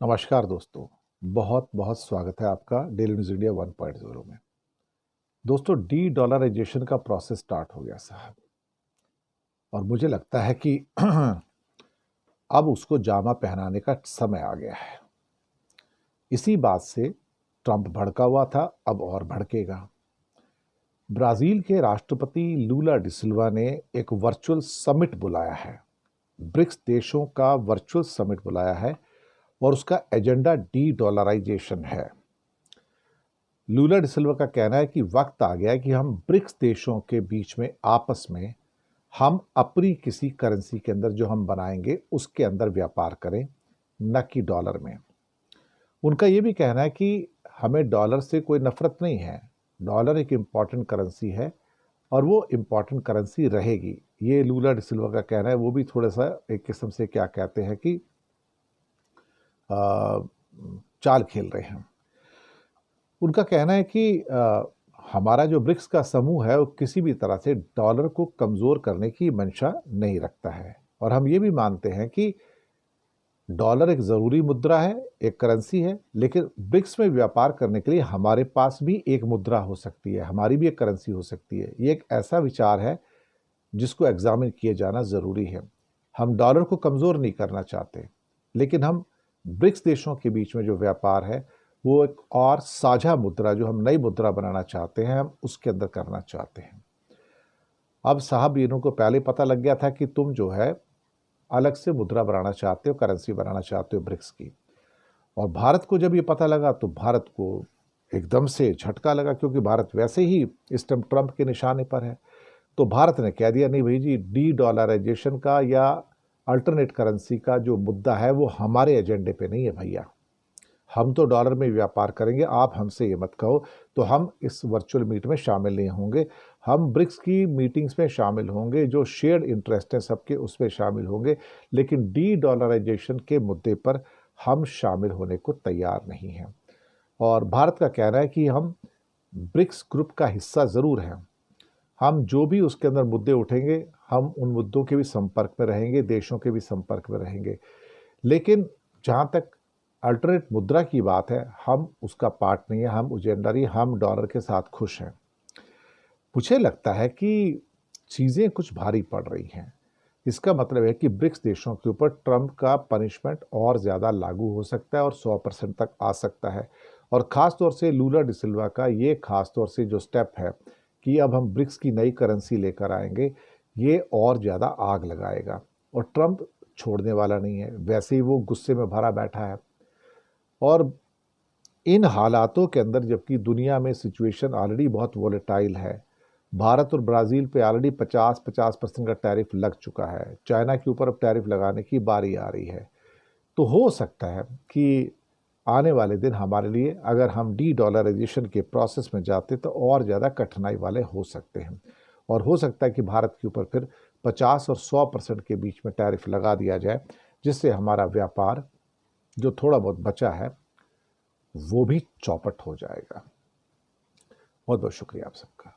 नमस्कार दोस्तों। बहुत बहुत स्वागत है आपका डेली न्यूज़ इंडिया 1.0 में। दोस्तों, डी डॉलराइजेशन का प्रोसेस स्टार्ट हो गया साहब, और मुझे लगता है कि अब उसको जामा पहनाने का समय आ गया है। इसी बात से ट्रंप भड़का हुआ था, अब और भड़केगा। ब्राजील के राष्ट्रपति लूला डिसिल्वा ने एक वर्चुअल समिट बुलाया है। ब्रिक्स देशों का वर्चुअल समिट बुलाया है और उसका एजेंडा डी डॉलराइजेशन है। लूला डिसिल्वा का कहना है कि वक्त आ गया है कि हम ब्रिक्स देशों के बीच में आपस में हम अपनी किसी करेंसी के अंदर जो हम बनाएंगे उसके अंदर व्यापार करें, न कि डॉलर में। उनका ये भी कहना है कि हमें डॉलर से कोई नफरत नहीं है। डॉलर एक इम्पॉर्टेंट करेंसी है और वो इम्पॉर्टेंट करेंसी रहेगी। ये लूला डिसिल्वा का कहना है। वो भी थोड़ा सा एक किस्म से क्या कहते हैं कि चाल खेल रहे हैं। उनका कहना है कि हमारा जो ब्रिक्स का समूह है वो किसी भी तरह से डॉलर को कमज़ोर करने की मंशा नहीं रखता है, और हम ये भी मानते हैं कि डॉलर एक ज़रूरी मुद्रा है, एक करेंसी है, लेकिन ब्रिक्स में व्यापार करने के लिए हमारे पास भी एक मुद्रा हो सकती है, हमारी भी एक करेंसी हो सकती है। ये एक ऐसा विचार है जिसको एग्जामिन किए जाना ज़रूरी है। हम डॉलर को कमज़ोर नहीं करना चाहते, लेकिन हम ब्रिक्स देशों के बीच में जो व्यापार है वो एक और साझा मुद्रा, जो हम नई मुद्रा बनाना चाहते हैं, हम उसके अंदर करना चाहते हैं। अब साहब, इन्हों को पहले पता लग गया था कि तुम जो है अलग से मुद्रा बनाना चाहते हो, करेंसी बनाना चाहते हो ब्रिक्स की। और भारत को जब ये पता लगा तो भारत को एकदम से झटका लगा, क्योंकि भारत वैसे ही इस टाइम ट्रंप के निशाने पर है। तो भारत ने कह दिया, नहीं भाई जी, डी डॉलराइजेशन का या अल्टरनेट करेंसी का जो मुद्दा है वो हमारे एजेंडे पे नहीं है भैया। हम तो डॉलर में व्यापार करेंगे, आप हमसे ये मत कहो। तो हम इस वर्चुअल मीट में शामिल नहीं होंगे। हम ब्रिक्स की मीटिंग्स में शामिल होंगे, जो शेयर्ड इंटरेस्ट हैं सबके उसमें शामिल होंगे, लेकिन डी डॉलराइजेशन के मुद्दे पर हम शामिल होने को तैयार नहीं हैं। और भारत का कहना है कि हम ब्रिक्स ग्रुप का हिस्सा ज़रूर हैं। हम जो भी उसके अंदर मुद्दे उठेंगे, हम उन मुद्दों के भी संपर्क में रहेंगे, देशों के भी संपर्क में रहेंगे। लेकिन जहाँ तक अल्टरनेट मुद्रा की बात है, हम उसका पार्ट नहीं है, हम एजेंडा, हम डॉलर के साथ खुश हैं। मुझे लगता है कि चीज़ें कुछ भारी पड़ रही हैं। इसका मतलब है कि ब्रिक्स देशों के ऊपर ट्रंप का पनिशमेंट और ज़्यादा लागू हो सकता है और 100% तक आ सकता है। और ख़ास तौर से लूला डिसिल्वा का ये ख़ास तौर से जो स्टेप है कि अब हम ब्रिक्स की नई करेंसी लेकर आएंगे, ये और ज़्यादा आग लगाएगा। और ट्रंप छोड़ने वाला नहीं है, वैसे ही वो गुस्से में भरा बैठा है। और इन हालातों के अंदर, जबकि दुनिया में सिचुएशन ऑलरेडी बहुत वोलेटाइल है, भारत और ब्राज़ील पे ऑलरेडी 50% का टैरिफ लग चुका है, चाइना के ऊपर अब टैरिफ लगाने की बारी आ रही है। तो हो सकता है कि आने वाले दिन हमारे लिए, अगर हम डी डॉलराइजेशन के प्रोसेस में जाते तो और ज़्यादा कठिनाई वाले हो सकते हैं। और हो सकता है कि भारत के ऊपर फिर 50 और 100% के बीच में टैरिफ लगा दिया जाए, जिससे हमारा व्यापार जो थोड़ा बहुत बचा है वो भी चौपट हो जाएगा। बहुत बहुत शुक्रिया आप सबका।